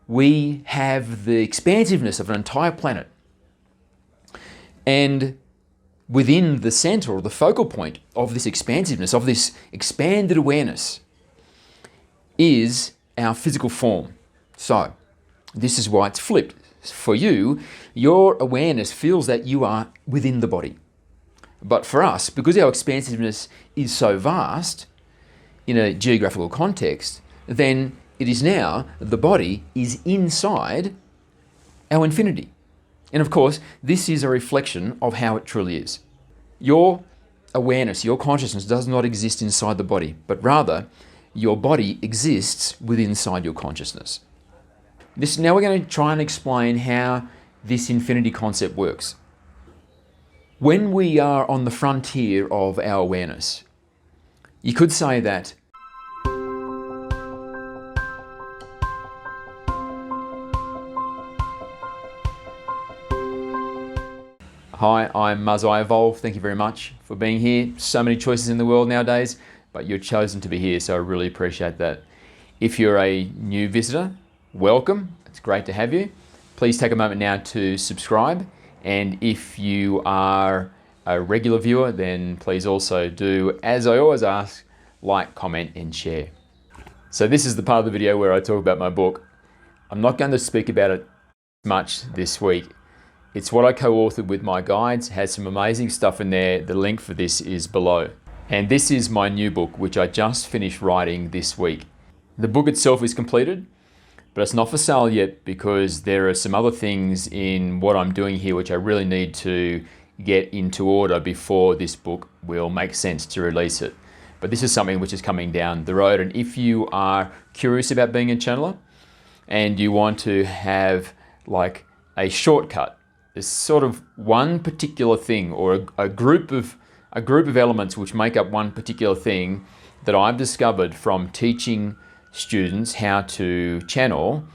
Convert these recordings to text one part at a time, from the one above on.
we have the expansiveness of an entire planet. And within the center or the focal point of this expansiveness, of this expanded awareness, is our physical form. So this is why it's flipped. For you, your awareness feels that you are within the body. But for us, because our expansiveness is so vast in a geographical context, then it is now the body is inside our infinity. And of course, this is a reflection of how it truly is. Your awareness, your consciousness does not exist inside the body, but rather your body exists within inside your consciousness. Now we're going to try and explain how this infinity concept works. When we are on the frontier of our awareness, you could say that Hi, I'm Muzz iEvolv. Thank you very much for being here. So many choices in the world nowadays, but you're chosen to be here, so I really appreciate that. If you're a new visitor, welcome. It's great to have you. Please take a moment now to subscribe. And if you are a regular viewer, then please also do, as I always ask, like, comment, and share. So this is the part of the video where I talk about my book. I'm not going to speak about it much this week. It's what I co-authored with my guides, has some amazing stuff in there. The link for this is below. And this is my new book, which I just finished writing this week. The book itself is completed, but it's not for sale yet because there are some other things in what I'm doing here which I really need to get into order before this book will make sense to release it. But this is something which is coming down the road. And if you are curious about being a channeler and you want to have like a shortcut, there's sort of one particular thing or a group of elements which make up one particular thing that I've discovered from teaching students how to channel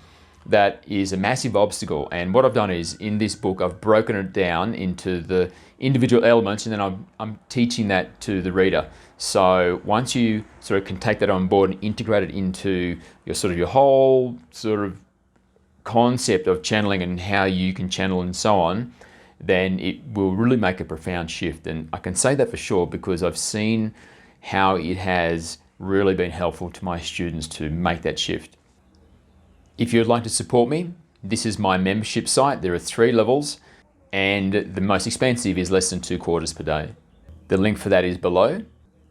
that is a massive obstacle. And what I've done is, in this book, I've broken it down into the individual elements, and then I'm teaching that to the reader. So once you sort of can take that on board and integrate it into your whole sort of concept of channeling and how you can channel and so on, then it will really make a profound shift. And I can say that for sure because I've seen how it has really been helpful to my students to make that shift. If you'd like to support me, this is my membership site. There are 3 levels, and the most expensive is less than $2 per day. The link for that is below.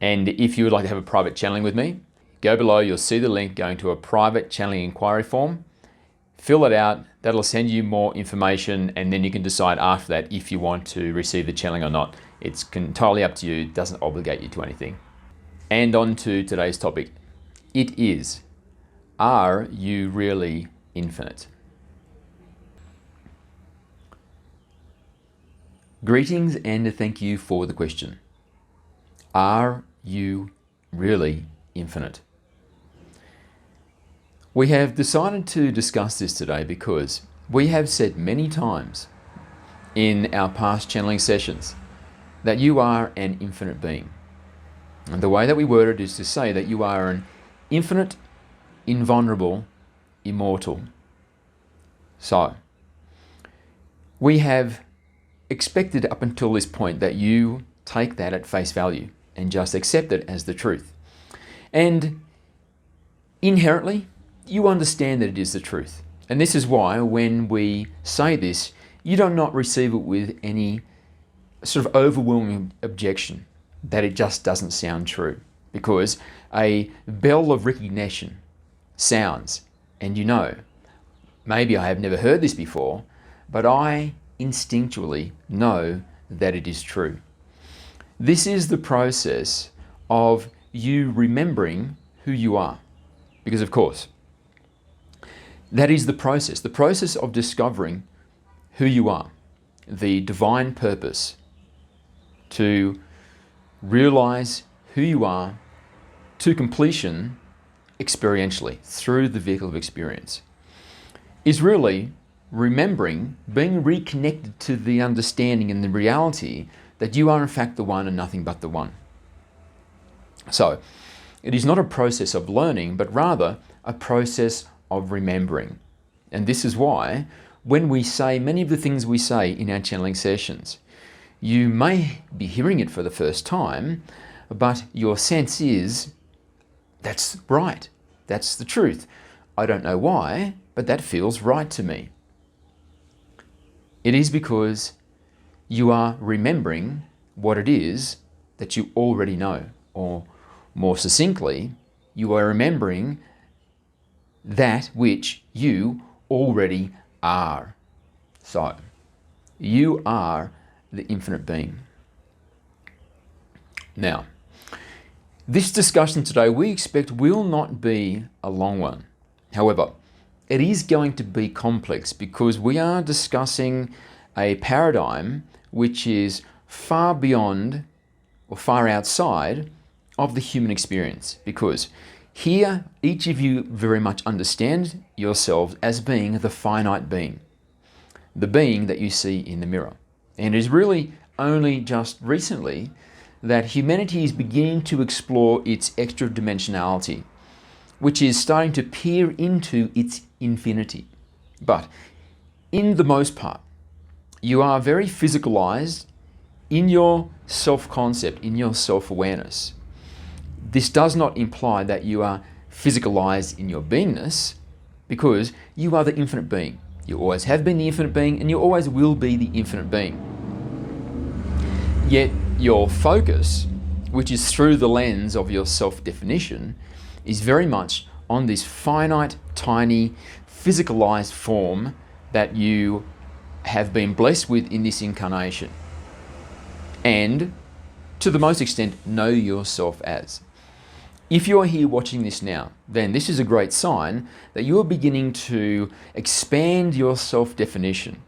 And if you would like to have a private channeling with me, go below, you'll see the link going to a private channeling inquiry form. Fill it out, that'll send you more information, and then you can decide after that if you want to receive the channeling or not. It's entirely up to you, it doesn't obligate you to anything. And on to today's topic. It is, are you really infinite? Greetings and thank you for the question. Are you really infinite? We have decided to discuss this today because we have said many times in our past channeling sessions that you are an infinite being. And the way that we word it is to say that you are an infinite, invulnerable, immortal. So, we have expected up until this point that you take that at face value and just accept it as the truth. And inherently, you understand that it is the truth. And this is why when we say this, you do not receive it with any sort of overwhelming objection that it just doesn't sound true. Because a bell of recognition sounds, and you know, maybe I have never heard this before, but I instinctually know that it is true. This is the process of you remembering who you are. Because of course, that is the process of discovering who you are, the divine purpose to realize who you are to completion experientially through the vehicle of experience is really remembering, being reconnected to the understanding and the reality that you are in fact the one and nothing but the one. So it is not a process of learning, but rather a process of remembering. And this is why when we say many of the things we say in our channeling sessions, you may be hearing it for the first time, but your sense is, that's right, that's the truth. I don't know why, but that feels right to me. It is because you are remembering what it is that you already know, or more succinctly, you are remembering that which you already are. So, you are the infinite being. Now, this discussion today we expect will not be a long one. However, it is going to be complex because we are discussing a paradigm which is far beyond or far outside of the human experience, because here each of you very much understand yourselves as being the finite being, the being that you see in the mirror. And it is really only just recently that humanity is beginning to explore its extra dimensionality, which is starting to peer into its infinity. But in the most part, you are very physicalized in your self-concept, in your self-awareness. This does not imply that you are physicalized in your beingness, because you are the infinite being. You always have been the infinite being, and you always will be the infinite being. Yet your focus, which is through the lens of your self-definition, is very much on this finite, tiny, physicalized form that you have been blessed with in this incarnation, and to the most extent know yourself as. If you are here watching this now, then this is a great sign that you are beginning to expand your self-definition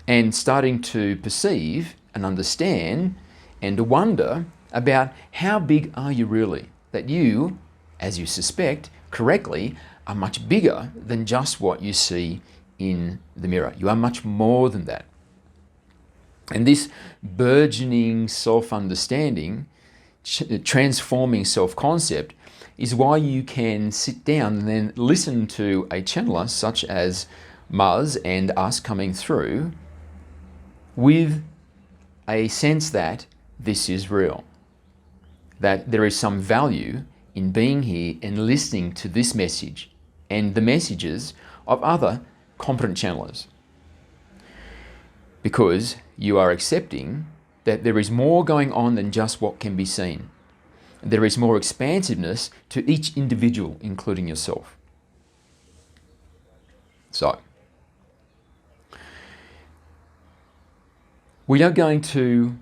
and starting to perceive and understand and wonder about how big are you really, that you, as you suspect correctly, are much bigger than just what you see in the mirror. You are much more than that. And this burgeoning self-understanding, transforming self-concept, is why you can sit down and then listen to a channeler such as Muzz and us coming through with a sense that this is real, that there is some value in being here and listening to this message and the messages of other competent channelers, because you are accepting that there is more going on than just what can be seen. There is more expansiveness to each individual, including yourself. So, we are going to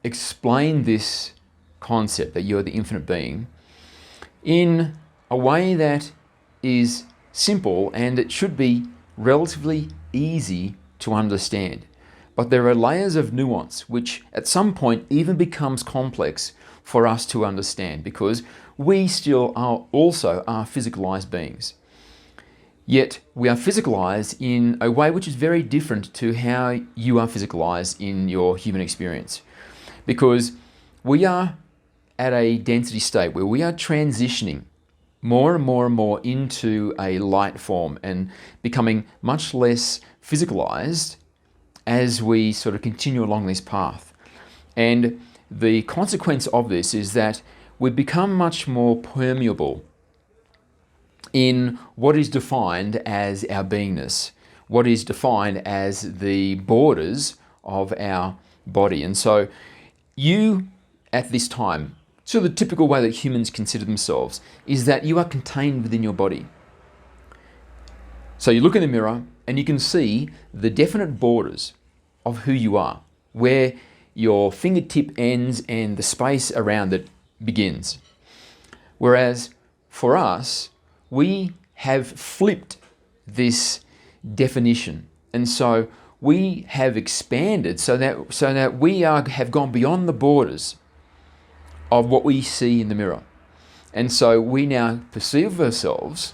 explain this concept that you are the infinite being in a way that is simple, and it should be relatively easy to understand. But there are layers of nuance which at some point even becomes complex for us to understand, because we still are physicalized beings. Yet we are physicalized in a way which is very different to how you are physicalized in your human experience, because we are at a density state where we are transitioning more and more and more into a light form and becoming much less physicalized as we sort of continue along this path. And the consequence of this is that we become much more permeable in what is defined as our beingness, what is defined as the borders of our body. And so you, at this time, so the typical way that humans consider themselves is that you are contained within your body. So you look in the mirror and you can see the definite borders of who you are, where your fingertip ends and the space around it begins. Whereas for us, we have flipped this definition. And so we have expanded so that we have gone beyond the borders of what we see in the mirror. And so we now perceive ourselves,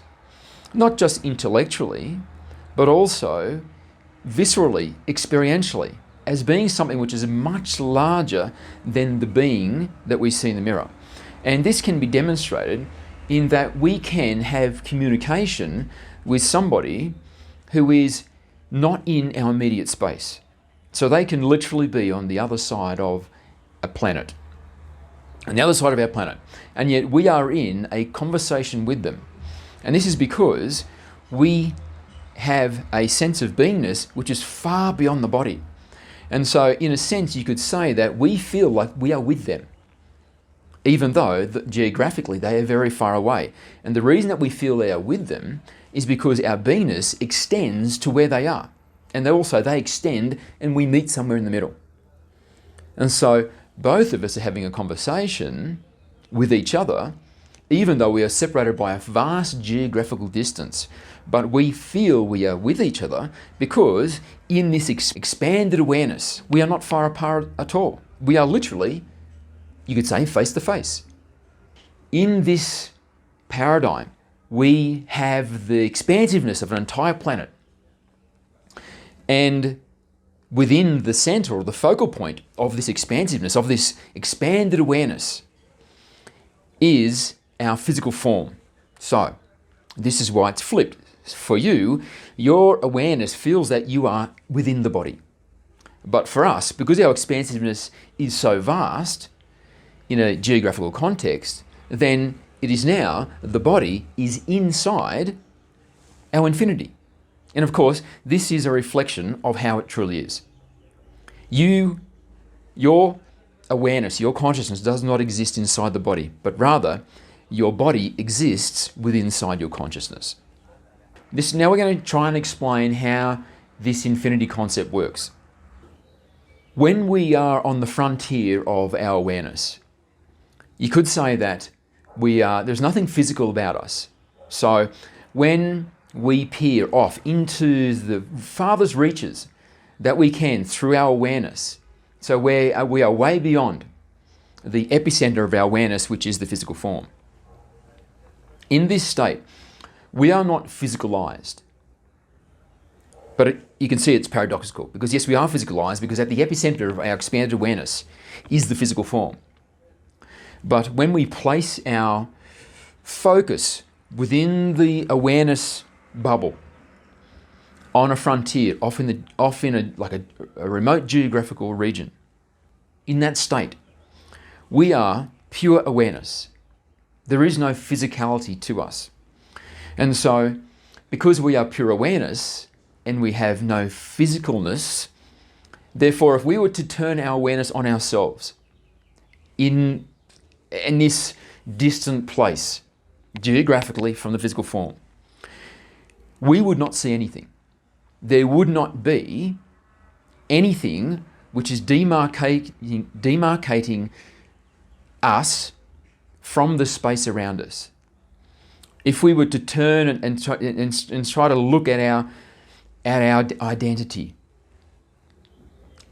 not just intellectually, but also viscerally, experientially, as being something which is much larger than the being that we see in the mirror. And this can be demonstrated in that we can have communication with somebody who is not in our immediate space. So they can literally be on the other side of a planet, on the other side of our planet. And yet we are in a conversation with them. And this is because we have a sense of beingness which is far beyond the body. And so in a sense, you could say that we feel like we are with them, even though geographically they are very far away. And the reason that we feel they are with them is because our beingness extends to where they are. And they extend and we meet somewhere in the middle. And so both of us are having a conversation with each other, even though we are separated by a vast geographical distance. But we feel we are with each other because in this expanded awareness, we are not far apart at all. We are literally, you could say, face to face. In this paradigm, we have the expansiveness of an entire planet. And within the center or the focal point of this expansiveness, of this expanded awareness, is our physical form. So this is why it's flipped. For you, your awareness feels that you are within the body. But for us, because our expansiveness is so vast in a geographical context, then it is now the body is inside our infinity. And of course, this is a reflection of how it truly is. Your awareness, your consciousness does not exist inside the body, but rather your body exists within inside your consciousness. Now we're going to try and explain how this infinity concept works. When we are on the frontier of our awareness, you could say that there's nothing physical about us. So when we peer off into the farthest reaches that we can through our awareness, so we are way beyond the epicenter of our awareness, which is the physical form. In this state, we are not physicalized. But you can see it's paradoxical, because yes, we are physicalized, because at the epicenter of our expanded awareness is the physical form. But when we place our focus within the awareness bubble on a frontier, off in a remote geographical region, in that state, we are pure awareness. There is no physicality to us. And so, because we are pure awareness and we have no physicalness, therefore, if we were to turn our awareness on ourselves in this distant place, geographically from the physical form, we would not see anything. There would not be anything which is demarcating us from the space around us. If we were to turn and try to look at our identity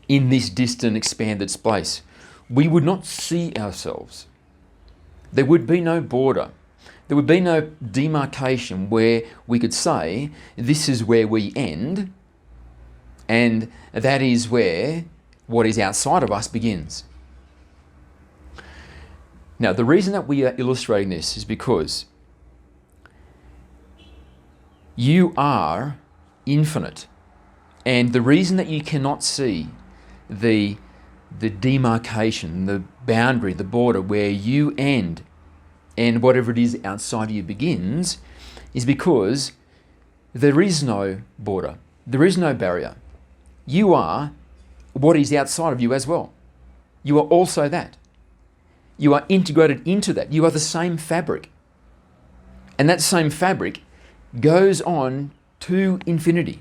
in this distant, expanded space, we would not see ourselves. There would be no border. There would be no demarcation where we could say, this is where we end, and that is where what is outside of us begins. Now, the reason that we are illustrating this is because you are infinite. And the reason that you cannot see the demarcation, the boundary, the border where you end and whatever it is outside of you begins is because there is no border. There is no barrier. You are what is outside of you as well. You are also that. You are integrated into that. You are the same fabric. And that same fabric goes on to infinity.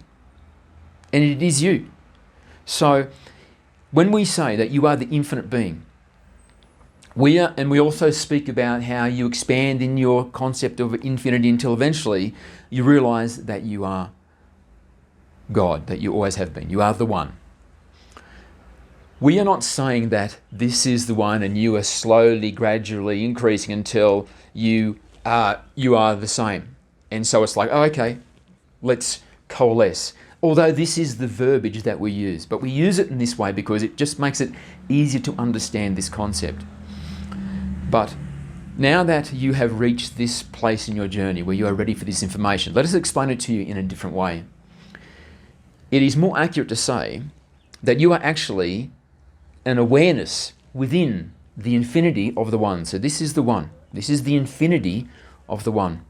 And it is you. So when we say that you are the infinite being, we also speak about how you expand in your concept of infinity until eventually you realize that you are God, that you always have been. You are the one. We are not saying that this is the one and you are slowly, gradually increasing until you are the same. And so it's like, oh, okay, let's coalesce. Although this is the verbiage that we use, but we use it in this way because it just makes it easier to understand this concept. But now that you have reached this place in your journey where you are ready for this information, let us explain it to you in a different way. it is more accurate to say that you are actually an awareness within the infinity of the one. So this is the one. This is the infinity of the one.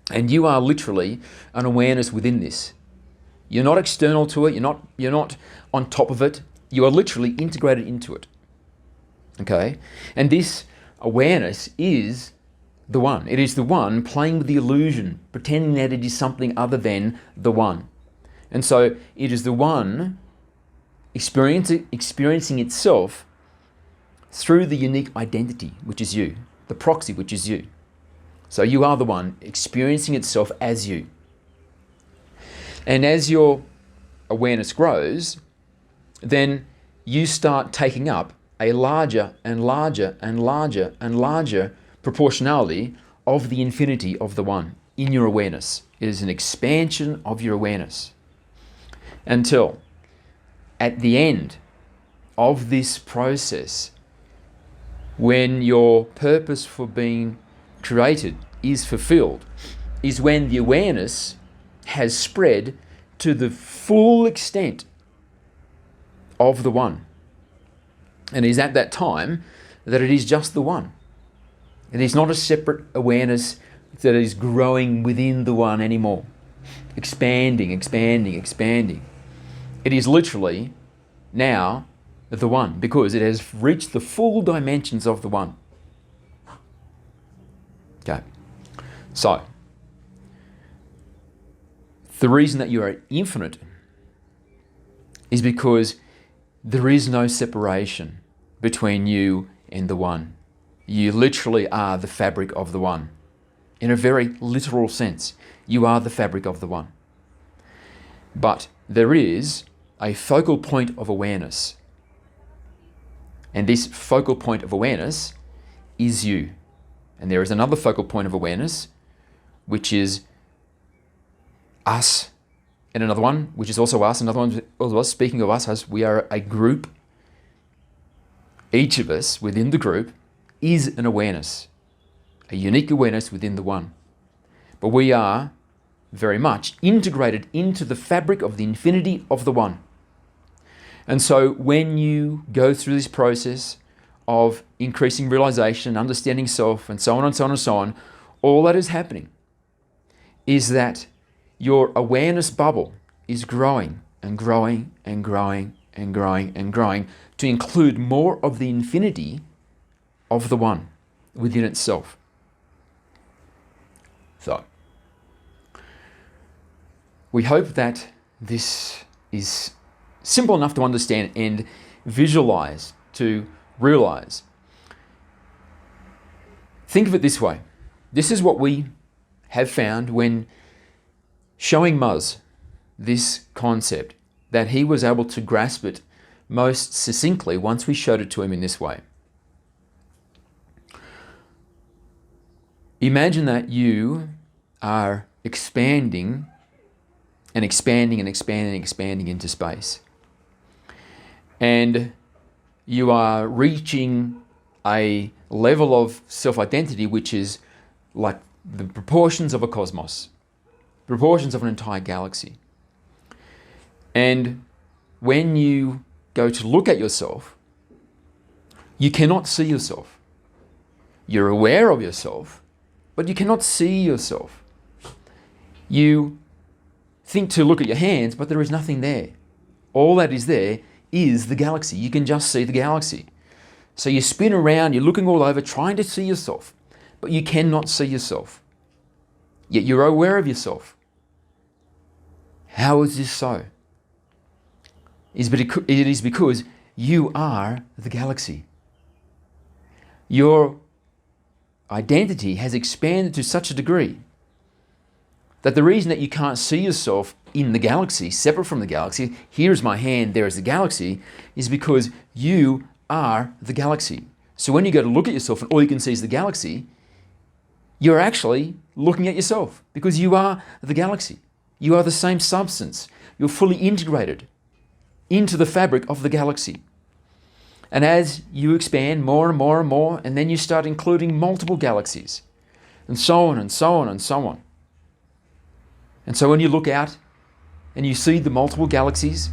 And you are literally an awareness within this. You're not external to it. You're not on top of it. You are literally integrated into it. Okay? And this awareness is the one. It is the one playing with the illusion, pretending that it is something other than the one. And so it is the one experiencing itself through the unique identity, which is you, the proxy, which is you. So you are the one experiencing itself as you. And as your awareness grows, then you start taking up a larger and larger and larger and larger proportionality of the infinity of the one in your awareness. It is an expansion of your awareness until at the end of this process, when your purpose for being created is fulfilled, is when the awareness has spread to the full extent of the one. And it is at that time that it is just the one. It is not a separate awareness that is growing within the one anymore. Expanding, expanding, expanding. It is literally now the one, because it has reached the full dimensions of the one. Okay. So, the reason that you are infinite is because there is no separation between you and the one. You literally are the fabric of the one. In a very literal sense, you are the fabric of the one. But there is a focal point of awareness. And this focal point of awareness is you. And there is another focal point of awareness, which is us, and another one, which is also us, another one, also us. Speaking of us, as we are a group, each of us within the group is an awareness, a unique awareness within the one. But we are very much integrated into the fabric of the infinity of the one. And so when you go through this process of increasing realization, understanding self, and so on and so on and so on, all that is happening is that your awareness bubble is growing and growing and growing and growing and growing to include more of the infinity of the one within itself. So, we hope that this is simple enough to understand and visualize, to realize. Think of it this way. This is what we have found when showing Muzz this concept, that he was able to grasp it most succinctly once we showed it to him in this way. Imagine that you are expanding and expanding and expanding and expanding into space. And you are reaching a level of self-identity which is like the proportions of a cosmos, proportions of an entire galaxy. And when you go to look at yourself, you cannot see yourself. You're aware of yourself, but you cannot see yourself. You think to look at your hands, but there is nothing there. All that is there is the galaxy. You can just see the galaxy. So you spin around, you're looking all over, trying to see yourself, but you cannot see yourself. Yet you're aware of yourself. How is this so? It is because you are the galaxy. Your identity has expanded to such a degree that the reason that you can't see yourself in the galaxy, separate from the galaxy, here is my hand, there is the galaxy, is because you are the galaxy. So when you go to look at yourself and all you can see is the galaxy, you're actually looking at yourself because you are the galaxy. You are the same substance. You're fully integrated into the fabric of the galaxy. And as you expand more and more and more, and then you start including multiple galaxies, and so on and so on and so on. And so when you look out and you see the multiple galaxies,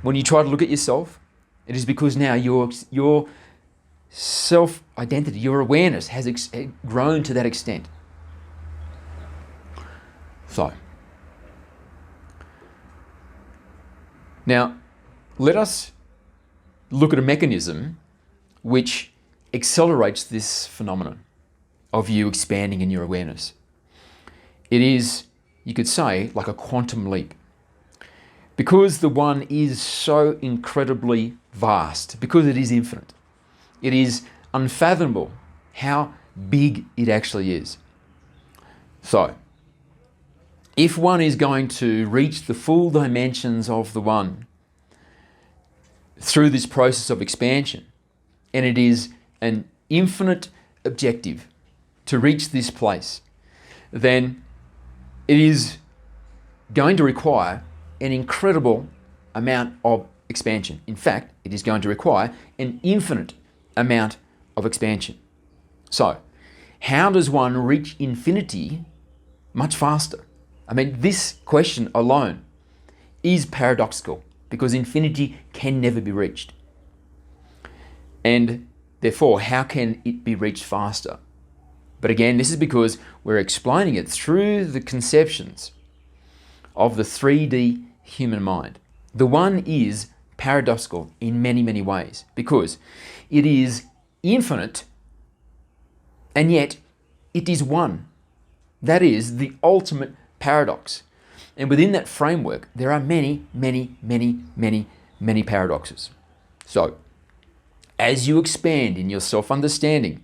when you try to look at yourself, it is because now your self-identity, your awareness has grown to that extent. So, now let us look at a mechanism which accelerates this phenomenon of you expanding in your awareness. It is, you could say, like a quantum leap. Because the one is so incredibly vast, because it is infinite, it is unfathomable how big it actually is. So, if one is going to reach the full dimensions of the one through this process of expansion, and it is an infinite objective to reach this place, then it is going to require an incredible amount of expansion. In fact, it is going to require an infinite amount of expansion. So, how does one reach infinity much faster? I mean, this question alone is paradoxical because infinity can never be reached. And therefore, how can it be reached faster? But again, this is because we're explaining it through the conceptions of the 3D human mind. The one is paradoxical in many, many ways because it is infinite and yet it is one. That is the ultimate paradox. And within that framework, there are many, many, many, many, many paradoxes. So, as you expand in your self-understanding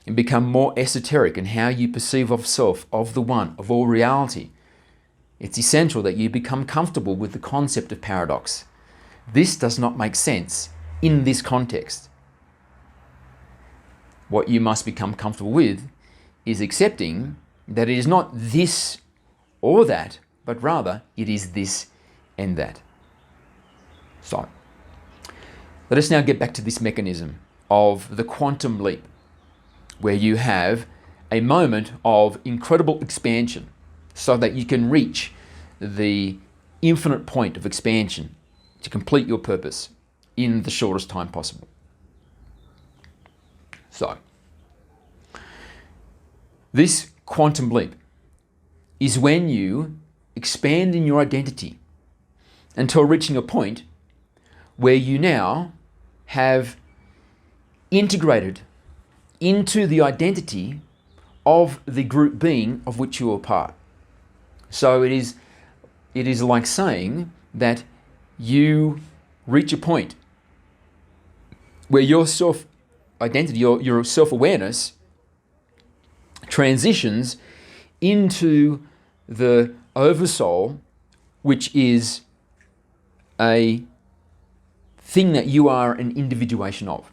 and become more esoteric in how you perceive of self, of the one, of all reality, it's essential that you become comfortable with the concept of paradox. This does not make sense in this context. What you must become comfortable with is accepting that it is not this or that, but rather it is this and that. So, let us now get back to this mechanism of the quantum leap, where you have a moment of incredible expansion so that you can reach the infinite point of expansion to complete your purpose in the shortest time possible. So, this quantum leap is when you expand in your identity until reaching a point where you now have integrated into the identity of the group being of which you are part. So it is like saying that you reach a point where your self-identity, your self-awareness transitions into the oversoul, which is a thing that you are an individuation of.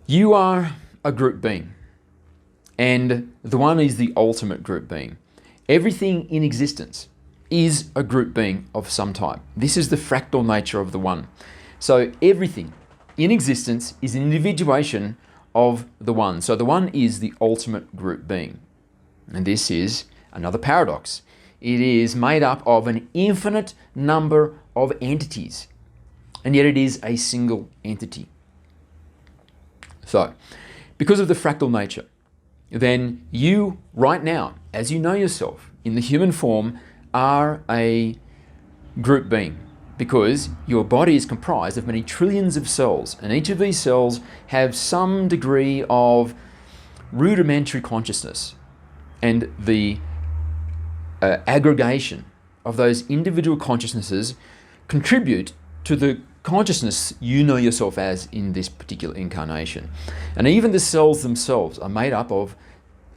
You are a group being, and the one is the ultimate group being. Everything in existence is a group being of some type. This is the fractal nature of the one. So everything in existence is an individuation of the one. So the one is the ultimate group being. And this is another paradox. It is made up of an infinite number of entities, and yet it is a single entity. So, because of the fractal nature, then you, right now, as you know yourself, in the human form, are a group being, because your body is comprised of many trillions of cells, and each of these cells have some degree of rudimentary consciousness, and the aggregation of those individual consciousnesses contribute to the consciousness you know yourself as in this particular incarnation. And even the cells themselves are made up of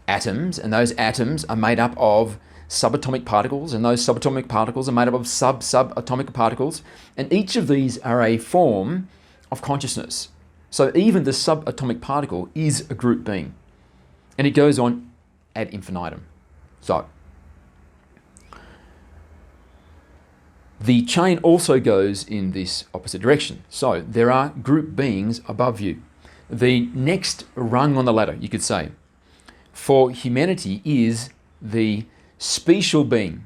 atoms, and those atoms are made up of subatomic particles, and those subatomic particles are made up of subatomic particles, and each of these are a form of consciousness. So even the subatomic particle is a group being, and it goes on ad infinitum. So the chain also goes in this opposite direction. So there are group beings above you. The next rung on the ladder, you could say, for humanity is the special being,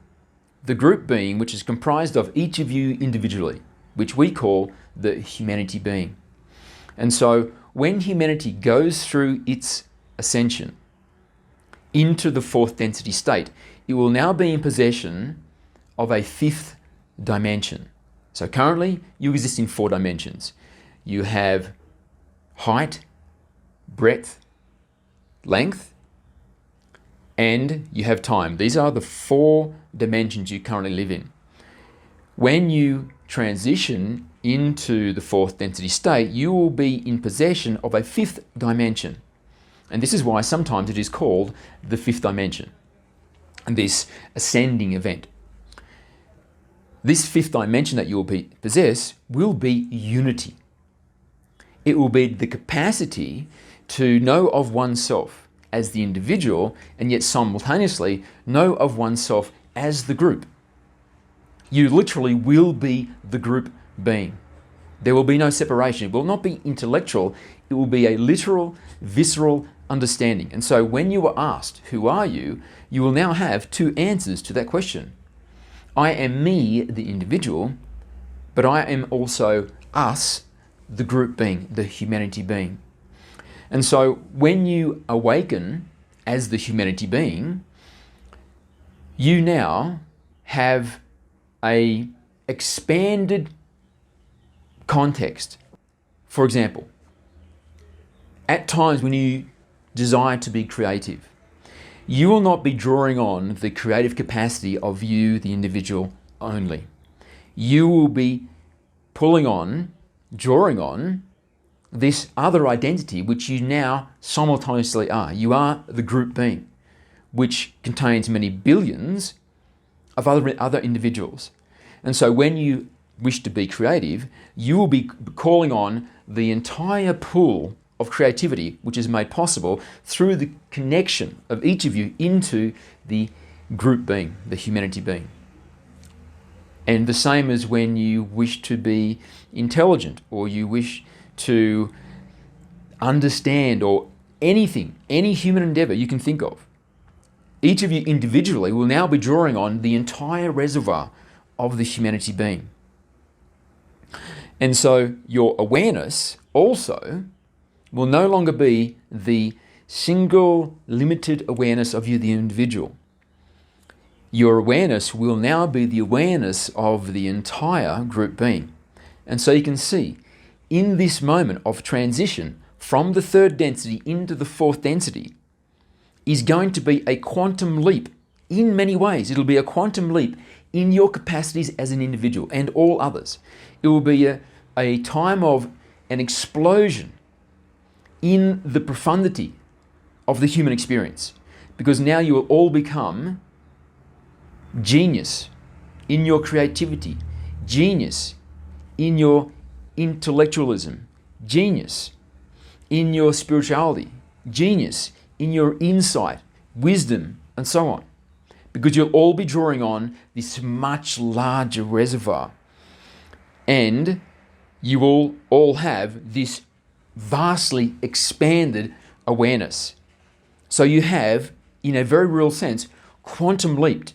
the group being which is comprised of each of you individually, which we call the humanity being. And so when humanity goes through its ascension into the fourth density state, it will now be in possession of a fifth dimension. So currently you exist in 4 dimensions. You have height, breadth, length, and you have time. These are the 4 dimensions you currently live in. When you transition into the fourth density state, you will be in possession of a 5th dimension. And this is why sometimes it is called the 5th dimension, and this ascending event. This 5th dimension that you will possess will be unity. It will be the capacity to know of oneself as the individual and yet simultaneously know of oneself as the group. You literally will be the group being. There will be no separation. It will not be intellectual. It will be a literal, visceral understanding. And so when you are asked, who are you? You will now have 2 answers to that question. I am me, the individual, but I am also us, the group being, the humanity being. And so when you awaken as the humanity being, you now have a expanded context. For example, at times when you desire to be creative, you will not be drawing on the creative capacity of you, the individual, only. You will be drawing on this other identity which you now simultaneously are. You are the group being, which contains many billions of other individuals. And so when you wish to be creative, you will be calling on the entire pool of creativity which is made possible through the connection of each of you into the group being, the humanity being. And the same as when you wish to be intelligent, or you wish to understand, or anything, any human endeavor you can think of. Each of you individually will now be drawing on the entire reservoir of the humanity being. And so your awareness also will no longer be the single limited awareness of you, the individual. Your awareness will now be the awareness of the entire group being. And so you can see, in this moment of transition from the 3rd density into the 4th density is going to be a quantum leap in many ways. It'll be a quantum leap in your capacities as an individual and all others. It will be a time of an explosion in the profundity of the human experience, because now you will all become genius in your creativity, genius in your intellectualism, genius in your spirituality, genius in your insight, wisdom, and so on. Because you'll all be drawing on this much larger reservoir. And you will all have this vastly expanded awareness. So you have, in a very real sense, quantum leaped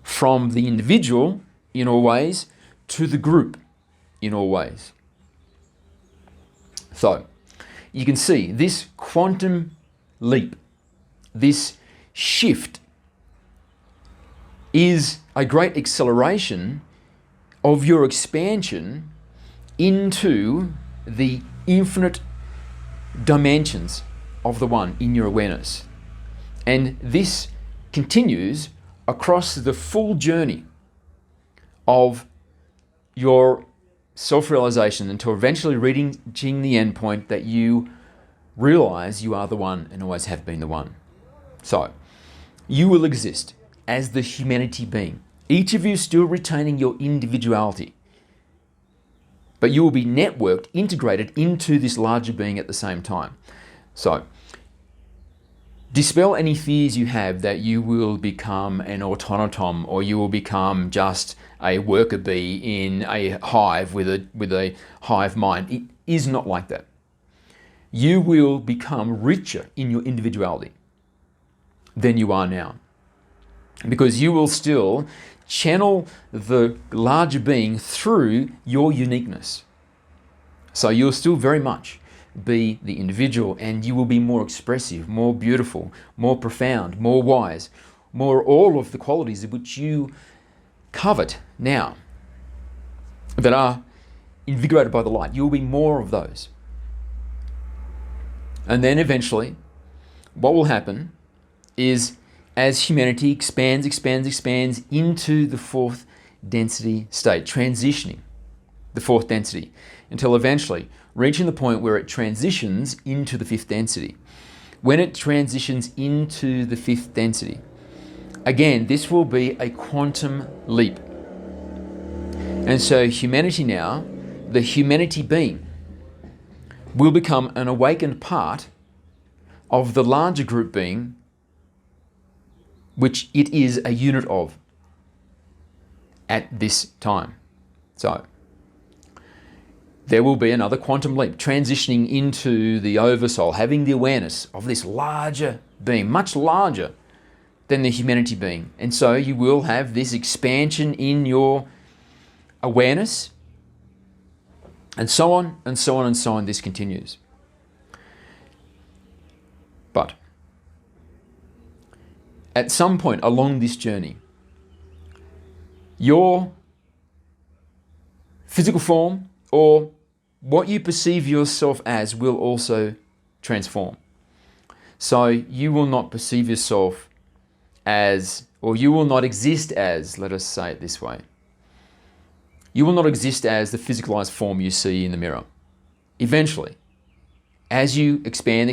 from the individual in all ways to the group in all ways. So you can see this quantum leap, this shift, is a great acceleration of your expansion into the infinite dimensions of the one in your awareness. And this continues across the full journey of your self-realization until eventually reaching the end point that you realize you are the one and always have been the one. So you will exist as the humanity being, each of you still retaining your individuality, but you will be networked, integrated into this larger being at the same time. So dispel any fears you have that you will become an automaton, or you will become just a worker bee in a hive with a hive mind. It is not like that. You will become richer in your individuality than you are now. because you will still channel the larger being through your uniqueness. So you'll still very much be the individual, and you will be more expressive, more beautiful, more profound, more wise, more all of the qualities which you covet now that are invigorated by the light. You'll be more of those. And then eventually, what will happen is, as humanity expands into the fourth density state, transitioning the fourth density, until eventually reaching the point where it transitions into the fifth density. When it transitions into the fifth density, again, this will be a quantum leap. And so humanity now, the humanity being, will become an awakened part of the larger group being, which it is a unit of at this time. So there will be another quantum leap, transitioning into the oversoul, having the awareness of this larger being, much larger than the humanity being. And so you will have this expansion in your awareness, and so on, and so on, and so on. This continues. But at some point along this journey, your physical form, or what you perceive yourself as, will also transform. So you will not perceive yourself as, or you will not exist as, let us say it this way, you will not exist as the physicalized form you see in the mirror. Eventually, as you expand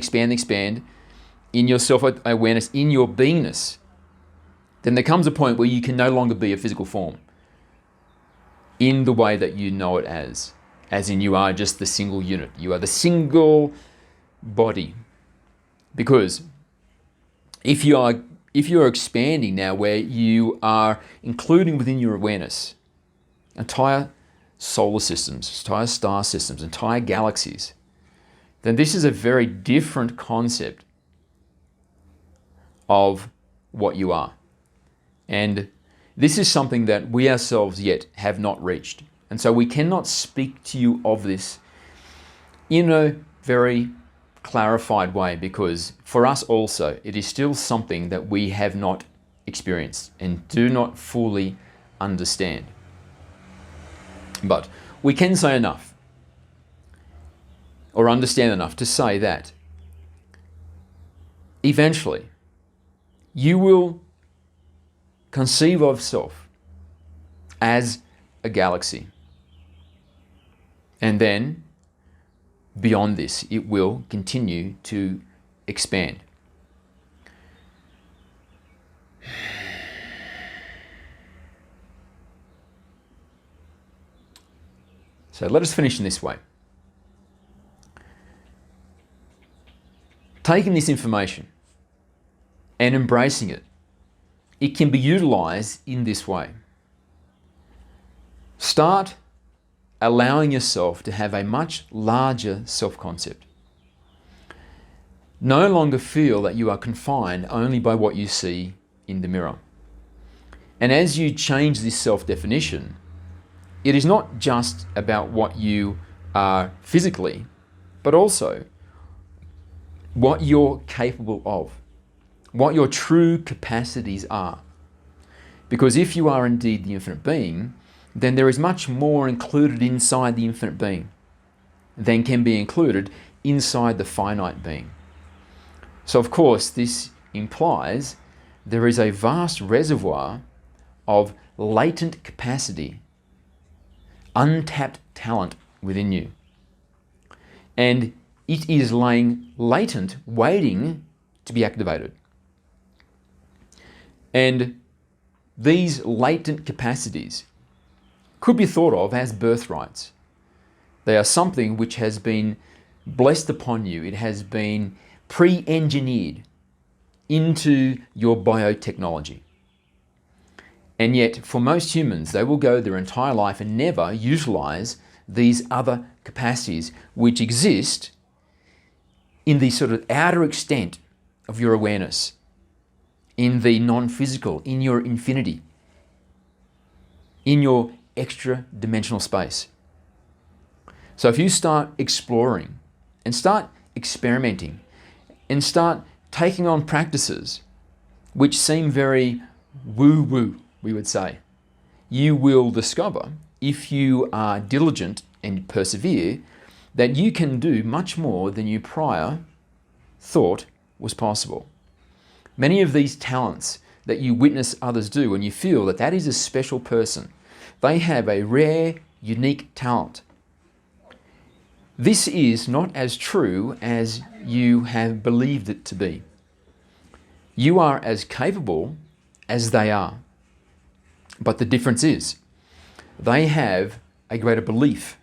in your self-awareness, in your beingness, then there comes a point where you can no longer be a physical form in the way that you know it as in you are just the single unit. You are the single body. Because if you are expanding now, where you are including within your awareness entire solar systems, entire star systems, entire galaxies, then this is a very different concept of what you are. And this is something that we ourselves yet have not reached. And so we cannot speak to you of this in a very clarified way, because for us also, it is still something that we have not experienced and do not fully understand. But we can say enough, or understand enough, to say that eventually you will conceive of self as a galaxy. And then beyond this, it will continue to expand. So let us finish in this way. Taking this information and embracing it, it can be utilized in this way. Start allowing yourself to have a much larger self-concept. No longer feel that you are confined only by what you see in the mirror. And as you change this self-definition, it is not just about what you are physically, but also what you're capable of, what your true capacities are. Because if you are indeed the infinite being, then there is much more included inside the infinite being than can be included inside the finite being. So of course, this implies there is a vast reservoir of latent capacity, untapped talent within you. And it is laying latent, waiting to be activated. And these latent capacities could be thought of as birthrights. They are something which has been blessed upon you. It has been pre-engineered into your biotechnology. And yet, for most humans, they will go their entire life and never utilize these other capacities which exist in the sort of outer extent of your awareness, in the non-physical, in your infinity, in your extra dimensional space. So if you start exploring and start experimenting and start taking on practices which seem very woo-woo, we would say, you will discover, if you are diligent and persevere, that you can do much more than you prior thought was possible. Many of these talents that you witness others do, and you feel that that is a special person, they have a rare, unique talent. This is not as true as you have believed it to be. You are as capable as they are. But the difference is, they have a greater belief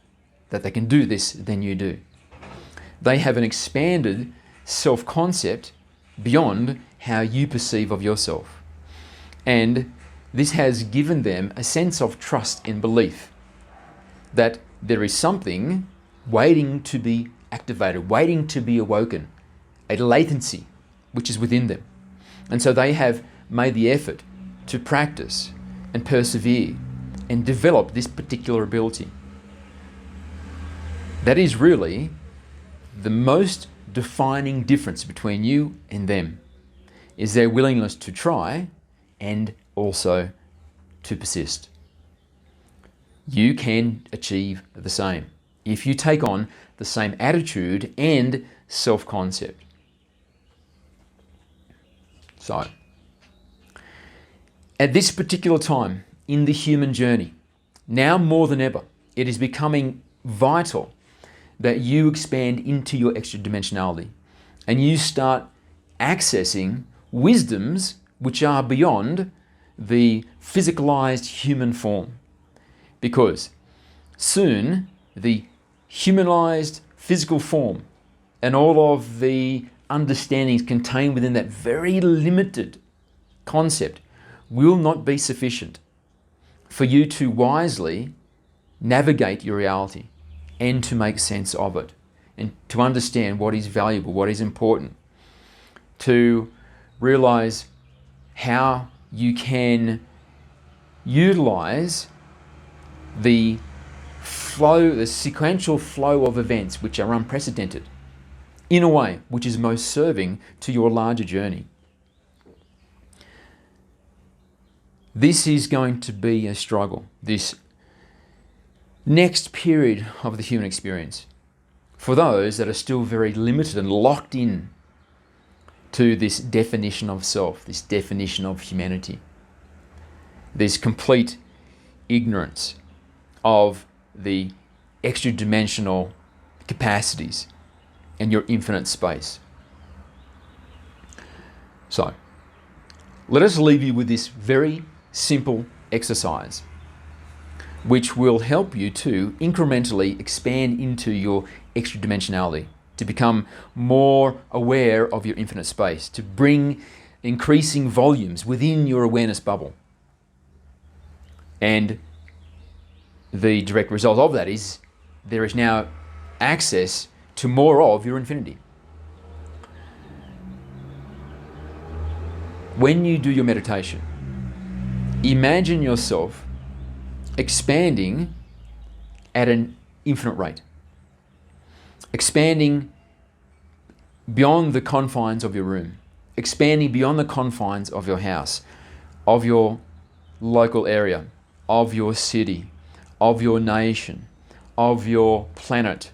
that they can do this than you do. They have an expanded self-concept beyond how you perceive of yourself. And this has given them a sense of trust and belief that there is something waiting to be activated, waiting to be awoken, a latency which is within them. And so they have made the effort to practice and persevere and develop this particular ability. That is really the most defining difference between you and them, is their willingness to try and also to persist. You can achieve the same if you take on the same attitude and self-concept. So, at this particular time in the human journey, now more than ever, it is becoming vital that you expand into your extra dimensionality and you start accessing wisdoms which are beyond the physicalized human form. Because soon the humanized physical form and all of the understandings contained within that very limited concept will not be sufficient for you to wisely navigate your reality and to make sense of it and to understand what is valuable, what is important, to realize how you can utilize the flow, the sequential flow of events which are unprecedented in a way which is most serving to your larger journey. This is going to be a struggle, this next period of the human experience, for those that are still very limited and locked in to this definition of self, this definition of humanity, this complete ignorance of the extra dimensional capacities and your infinite space. So, let us leave you with this very simple exercise, which will help you to incrementally expand into your extra dimensionality, to become more aware of your infinite space, to bring increasing volumes within your awareness bubble. And the direct result of that is there is now access to more of your infinity. When you do your meditation, imagine yourself expanding at an infinite rate, expanding beyond the confines of your room, expanding beyond the confines of your house, of your local area, of your city, of your nation, of your planet,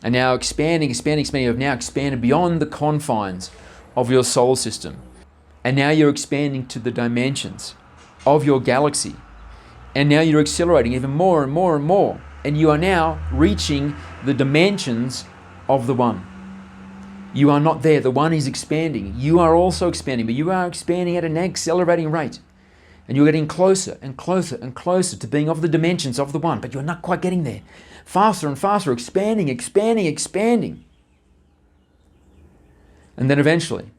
and now expanding. You've now expanded beyond the confines of your solar system, and now you're expanding to the dimensions of your galaxy, and now you're accelerating even more and more and more, and you are now reaching the dimensions of the One. You are not there. The One is expanding. You are also expanding, but you are expanding at an accelerating rate. And you're getting closer and closer and closer to being of the dimensions of the One, but you're not quite getting there. Faster and faster, expanding, expanding, expanding. And then eventually,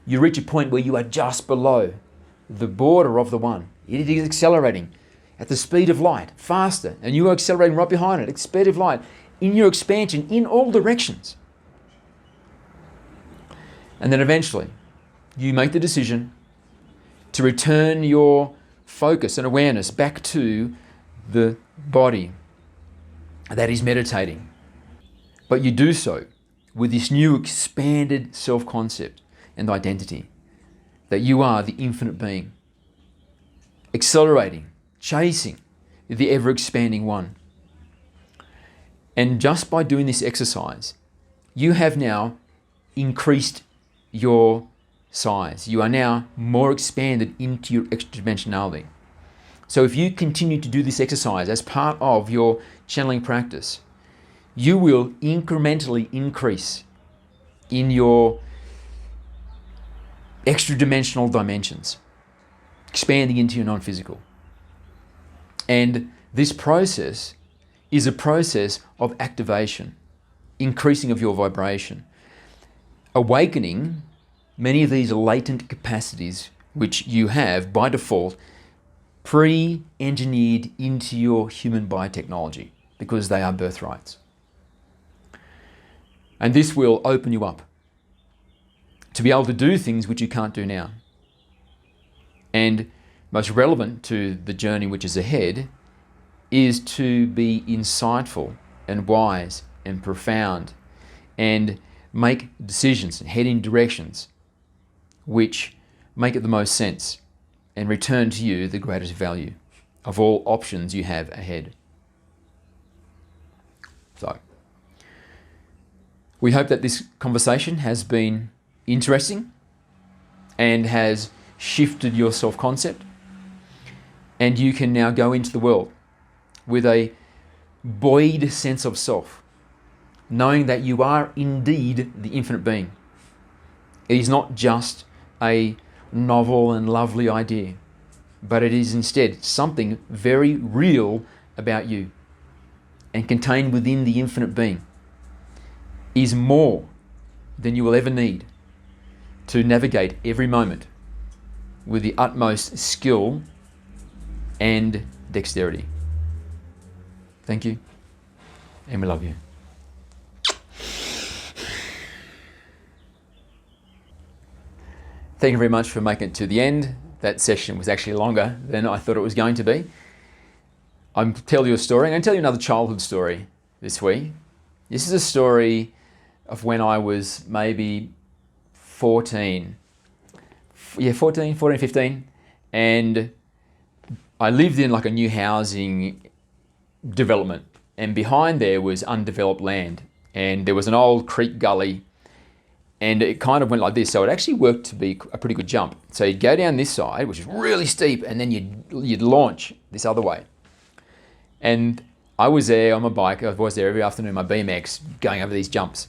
you reach a point where you are just below the border of the One. It is accelerating at the speed of light, faster, and you are accelerating right behind it at the speed of light in your expansion in all directions. And then eventually, you make the decision to return your focus and awareness back to the body that is meditating. But you do so with this new expanded self-concept and identity that you are the infinite being, accelerating, chasing the ever-expanding one. And just by doing this exercise, you have now increased your size. You are now more expanded into your extra dimensionality. So if you continue to do this exercise as part of your channeling practice, you will incrementally increase in your extra dimensional dimensions, expanding into your non-physical. And this process is a process of activation, increasing of your vibration, awakening many of these latent capacities which you have by default pre-engineered into your human biotechnology because they are birthrights. And this will open you up to be able to do things which you can't do now. And most relevant to the journey which is ahead is to be insightful and wise and profound and make decisions and head in directions which make it the most sense and return to you the greatest value of all options you have ahead. So, we hope that this conversation has been interesting and has shifted your self-concept, and you can now go into the world with a buoyed sense of self, knowing that you are indeed the infinite being. It is not just a novel and lovely idea, but it is instead something very real about you, and contained within the infinite being is more than you will ever need to navigate every moment with the utmost skill and dexterity. Thank you, and we love you. Thank you very much for making it to the end. That session was actually longer than I thought it was going to be. I'm going to tell you a story. I'm going to tell you another childhood story this week. This is a story of when I was maybe 14, 15. And I lived in like a new housing development. And behind there was undeveloped land. And there was an old creek gully. And it kind of went like this. So it actually worked to be a pretty good jump. So you'd go down this side, which is really steep, and then you'd launch this other way. And I was there on my bike. I was there every afternoon, my BMX, going over these jumps.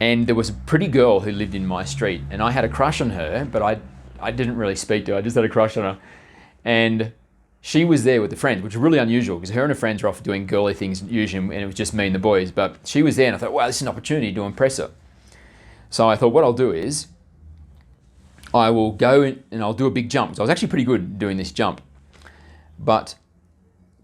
And there was a pretty girl who lived in my street, and I had a crush on her, but I didn't really speak to her. I just had a crush on her. And she was there with the friends, which was really unusual because her and her friends were off doing girly things usually, and it was just me and the boys. But she was there, and I thought, wow, this is an opportunity to impress her. So I thought what I'll do is I will go in and I'll do a big jump. So I was actually pretty good doing this jump. But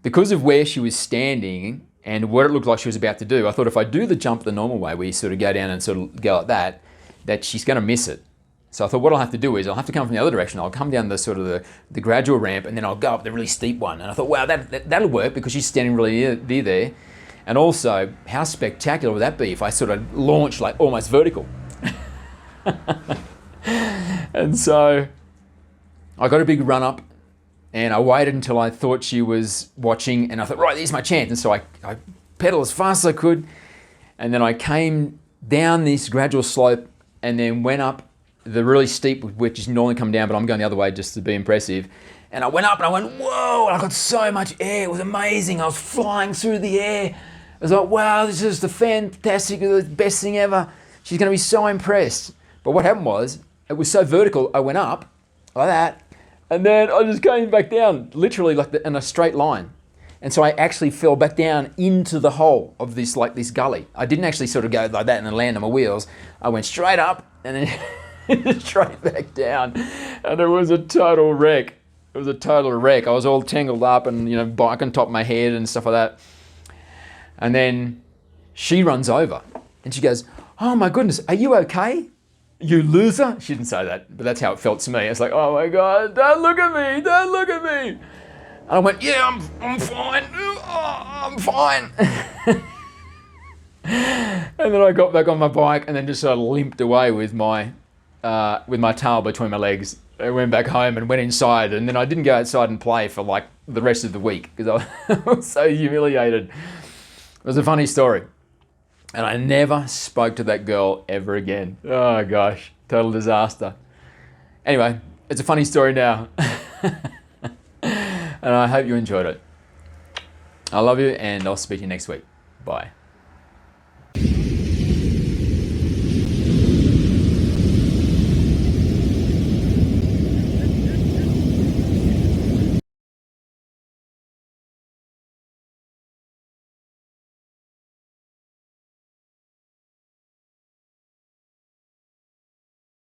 because of where she was standing and what it looked like she was about to do, I thought if I do the jump the normal way, where you sort of go down and sort of go like that she's going to miss it. So I thought what I'll have to do is I'll have to come from the other direction. I'll come down the sort of the gradual ramp, and then I'll go up the really steep one. And I thought, wow, that'll work because she's standing really near there. And also, how spectacular would that be if I sort of launch like almost vertical? And so I got a big run up, and I waited until I thought she was watching, and I thought, right, here's my chance. And so I pedaled as fast as I could, and then I came down this gradual slope and then went up the really steep, which is normally come down, but I'm going the other way just to be impressive. And I went up and I went, whoa, and I got so much air. It was amazing. I was flying through the air. I was like, wow, this is the fantastic, the best thing ever. She's going to be so impressed. But what happened was, it was so vertical, I went up like that, and then I just came back down, literally like in a straight line. And so I actually fell back down into the hole of this gully. I didn't actually sort of go like that and then land on my wheels. I went straight up and then straight back down. And it was a total wreck. It was a total wreck. I was all tangled up and, bike on top of my head and stuff like that. And then she runs over and she goes, oh my goodness, are you okay? You loser. She didn't say that, but that's how it felt to me. It's like, oh my God, don't look at me, don't look at me. And I went, yeah, I'm fine. Oh, I'm fine. And then I got back on my bike and then just sort of limped away with my tail between my legs. I went back home and went inside, and then I didn't go outside and play for like the rest of the week because I was so humiliated. It was a funny story. And I never spoke to that girl ever again. Oh gosh, total disaster. Anyway, it's a funny story now. And I hope you enjoyed it. I love you, and I'll speak to you next week. Bye.